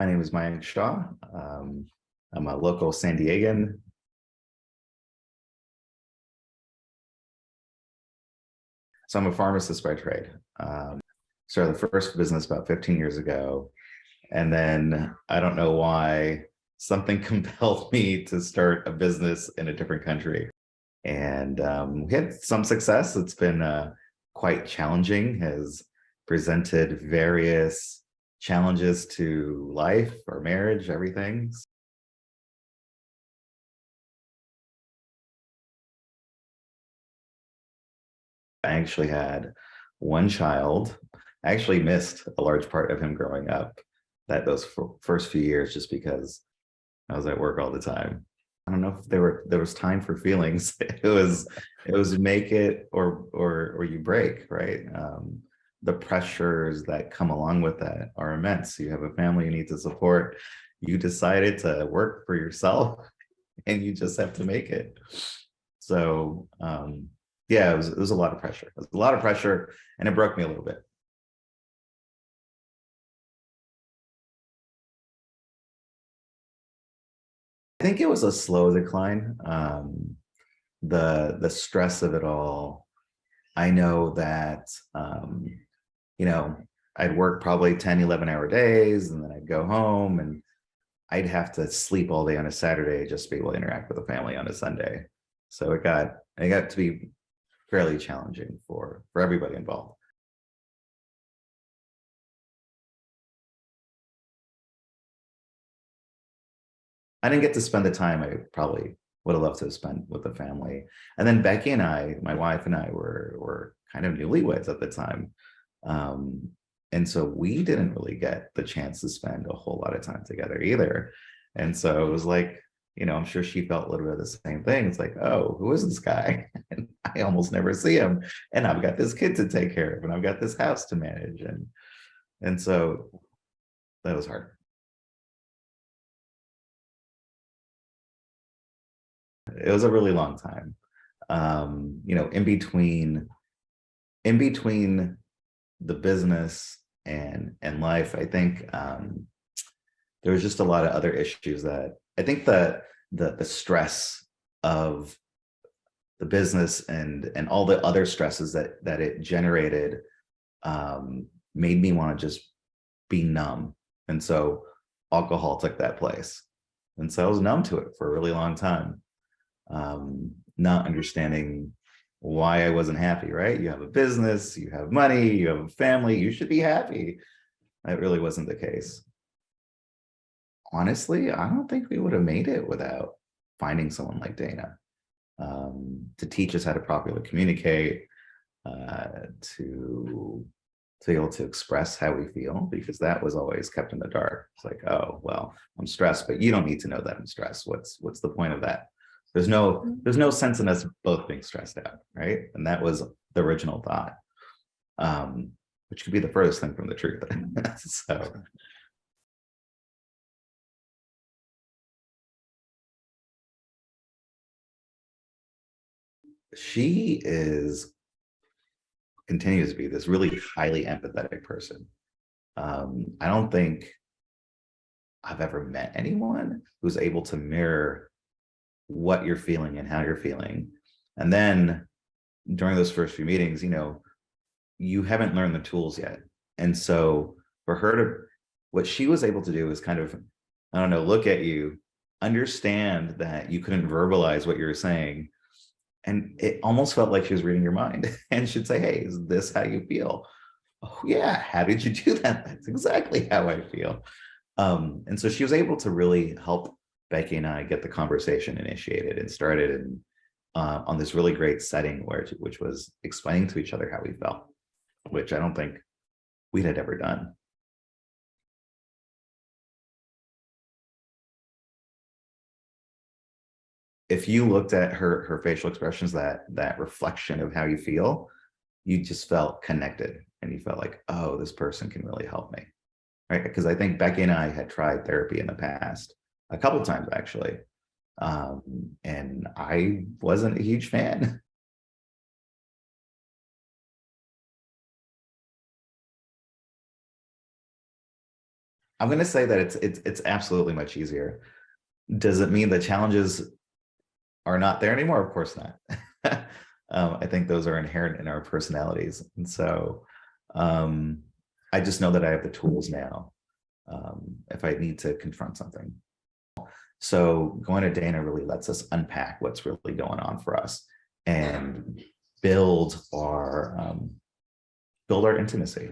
My name is Mayank Shah. I'm a local San Diegan. So I'm a pharmacist by trade. Started the first business about 15 years ago. And then I don't know why something compelled me to start a business in a different country. And we had some success. It's been quite challenging, has presented various challenges to life, our marriage, everything. I actually had one child. I actually missed a large part of him growing up, those first few years, just because I was at work all the time. I don't know if there was time for feelings. It was make it or you break, right? The pressures that come along with that are immense. You have a family you need to support. You decided to work for yourself, and you just have to make it. So yeah, it was a lot of pressure. It was a lot of pressure, and it broke me a little bit. I think it was a slow decline. The stress of it all. I know that you know, I'd work probably 10, 11-hour days, and then I'd go home and I'd have to sleep all day on a Saturday just to be able to interact with the family on a Sunday. So it got to be fairly challenging for everybody involved. I didn't get to spend the time I probably would have loved to have spent with the family. And then Becky and I, my wife and I, were kind of newlyweds at the time. Um, and so we didn't really get the chance to spend a whole lot of time together either. And so it was like, I'm sure she felt a little bit of the same thing. It's like, oh, who is this guy? And I almost never see him. And I've got this kid to take care of, and I've got this house to manage. And so that was hard. It was a really long time. In between the business and life, I think there was just a lot of other issues that I think the stress of the business and all the other stresses that it generated made me want to just be numb. And so alcohol took that place. And so I was numb to it for a really long time, not understanding why I wasn't happy, right? You have a business, you have money, you have a family, you should be happy. That really wasn't the case. Honestly, I don't think we would have made it without finding someone like Dana to teach us how to properly communicate, to be able to express how we feel, because that was always kept in the dark. It's like, oh, well, I'm stressed, but you don't need to know that I'm stressed. What's the point of that? There's no sense in us both being stressed out, right? And that was the original thought, which could be the furthest thing from the truth. So she continues to be this really highly empathetic person. I don't think I've ever met anyone who's able to mirror what you're feeling and how you're feeling. And then during those first few meetings, you haven't learned the tools yet. And so for her what she was able to do is kind of, I don't know, look at you, understand that you couldn't verbalize what you were saying. And it almost felt like she was reading your mind and she'd say, hey, is this how you feel? Oh yeah, how did you do that? That's exactly how I feel. And so she was able to really help Becky and I get the conversation initiated and started on this really great setting which was explaining to each other how we felt, which I don't think we had ever done. If you looked at her facial expressions, that reflection of how you feel, you just felt connected and you felt like, oh, this person can really help me, right? Because I think Becky and I had tried therapy in the past a couple of times actually, and I wasn't a huge fan. I'm going to say that it's absolutely much easier. Does it mean the challenges are not there anymore? Of course not. I think those are inherent in our personalities. And so I just know that I have the tools now if I need to confront something. So going to Dana really lets us unpack what's really going on for us and build our intimacy.